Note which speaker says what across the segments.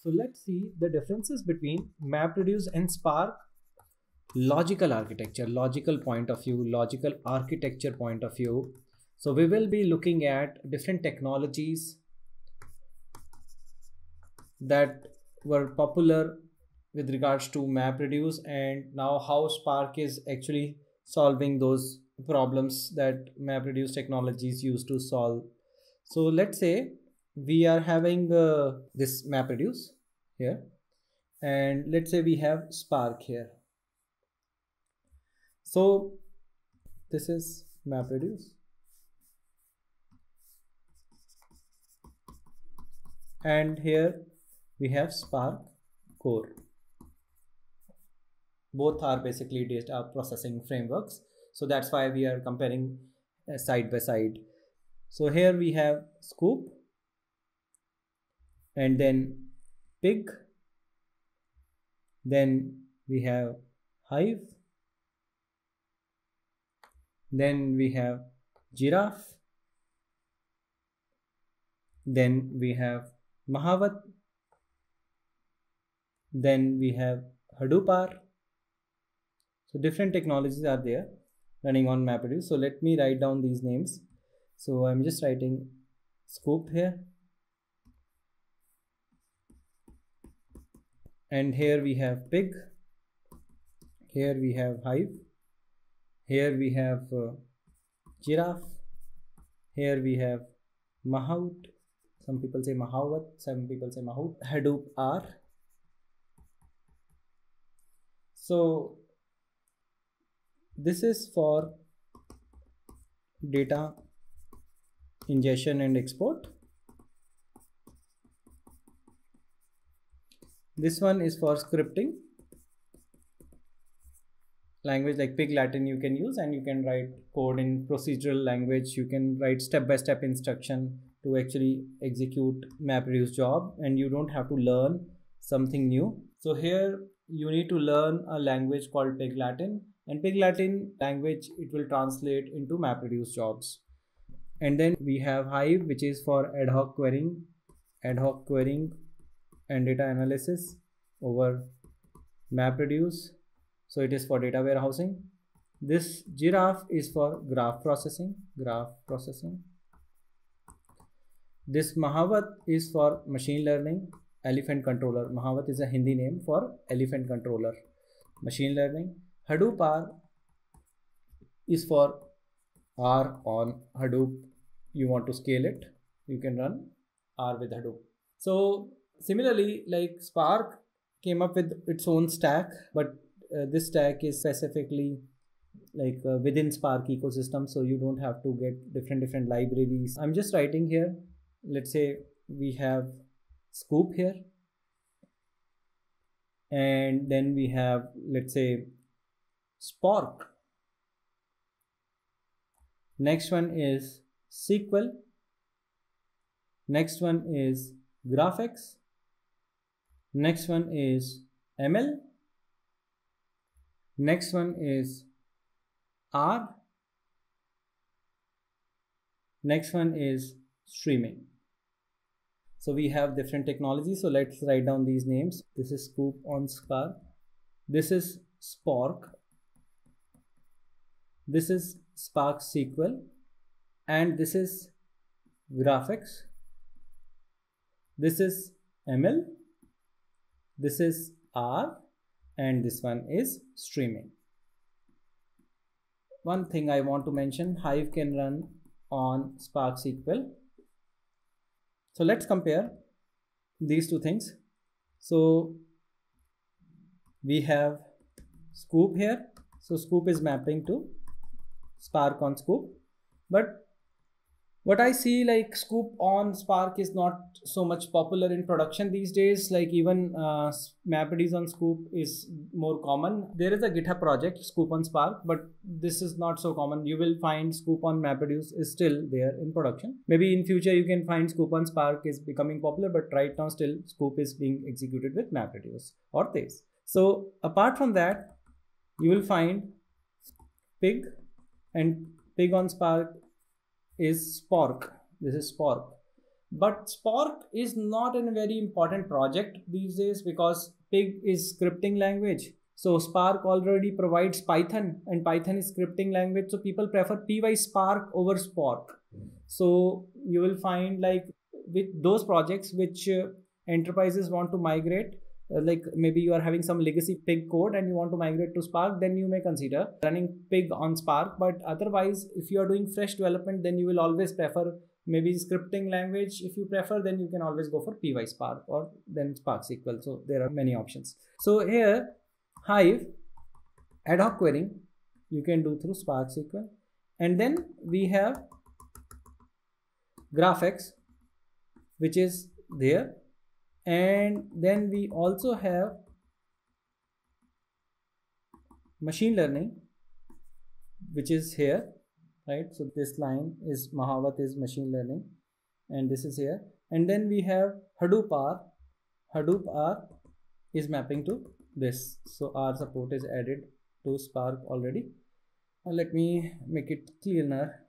Speaker 1: So let's see the differences between MapReduce and Spark. Logical architecture, logical point of view, logical architecture point of view. So we will be looking at different technologies that were popular with regards to MapReduce, and now how Spark is actually solving those problems that MapReduce technologies used to solve. So let's say we are having this MapReduce here, and let's say we have Spark here. So this is MapReduce, and here we have Spark Core. Both are basically data processing frameworks, so that's why we are comparing side by side. So here we have Scoop, and then Pig, then we have Hive, then we have Giraffe, then we have Mahavat, then we have Hadoopar. So different technologies are there running on MapReduce. So let me write down these names. So I'm just writing Scoop here, and here we have Pig, here we have Hive, here we have Giraffe, here we have Mahout, some people say Mahavat, some people say Mahout, Hadoopar. So this is for data ingestion and export. This one is for scripting. Language like Pig Latin you can use, and you can write code in procedural language. You can write step-by-step instruction to actually execute MapReduce job, and you don't have to learn something new. So here you need to learn a language called Pig Latin, and Pig Latin language, it will translate into MapReduce jobs. And then we have Hive, which is for ad hoc querying and data analysis over MapReduce. So it is for data warehousing. This Giraffe is for graph processing. This Mahavat is for machine learning, elephant controller. Mahavat is a Hindi name for elephant controller, machine learning. Hadoopar is for R on Hadoop. You want to scale it, you can run R with Hadoop. So similarly, like Spark came up with its own stack, but this stack is specifically like within Spark ecosystem, so you don't have to get different libraries. I'm just writing here, let's say we have Scoop here, and then we have, let's say, Spark. Next one is SQL. Next one is GraphX. Next one is ML. Next one is R. Next one is streaming. So we have different technologies. So let's write down these names. This is Scoop on Spark. This is Spark. This is Spark SQL. And this is GraphX. This is ML. This is R. And this one is streaming. One thing I want to mention, Hive can run on Spark SQL. So let's compare these two things. So we have Scoop here. So Scoop is mapping to Spark on Scoop. But what I see, like Scoop on Spark is not so much popular in production these days. Like even MapReduce on Scoop is more common. There is a GitHub project, Scoop on Spark, but this is not so common. You will find Scoop on MapReduce is still there in production. Maybe in future you can find Scoop on Spark is becoming popular, but right now still Scoop is being executed with MapReduce or Thales. So apart from that, you will find Pig, and Pig on Spark is Spark. This is Spark. But Spark is not a very important project these days because Pig is scripting language. So Spark already provides Python, and Python is scripting language. So people prefer PySpark over Spark. So you will find like with those projects which enterprises want to migrate, like maybe you are having some legacy Pig code and you want to migrate to Spark, then you may consider running Pig on Spark. But otherwise, if you are doing fresh development, then you will always prefer maybe scripting language. If you prefer, then you can always go for PySpark or then Spark SQL. So there are many options. So here Hive ad hoc querying you can do through Spark SQL, and then we have GraphX, which is there, and then we also have machine learning, which is here, right? So this line is Mahavat is machine learning, and this is here, and then we have Hadoop R. Hadoop R is mapping to this, so R support is added to Spark already. Let me make it clearer.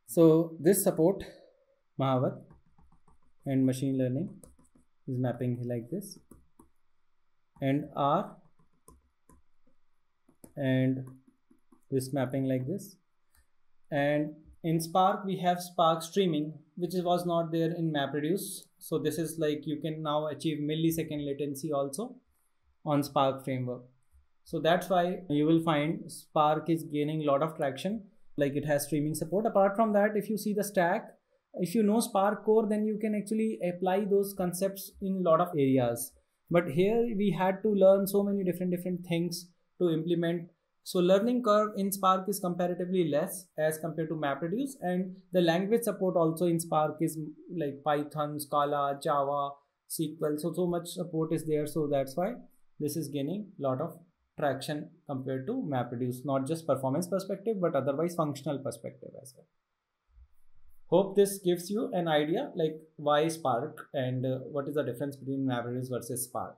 Speaker 1: So this support Mahavat and machine learning is mapping like this, and R and this mapping like this. And in Spark we have Spark streaming, which was not there in MapReduce. So this is like you can now achieve millisecond latency also on Spark framework. So that's why you will find Spark is gaining a lot of traction, like it has streaming support. Apart from that, if you see the stack, if you know Spark core, then you can actually apply those concepts in a lot of areas. But here we had to learn so many different things to implement. So learning curve in Spark is comparatively less as compared to MapReduce, and the language support also in Spark is like Python, Scala, Java, SQL. So much support is there. So that's why this is gaining a lot of traction compared to MapReduce, not just performance perspective, but otherwise functional perspective as well. Hope this gives you an idea like why Spark and what is the difference between MapReduce versus Spark.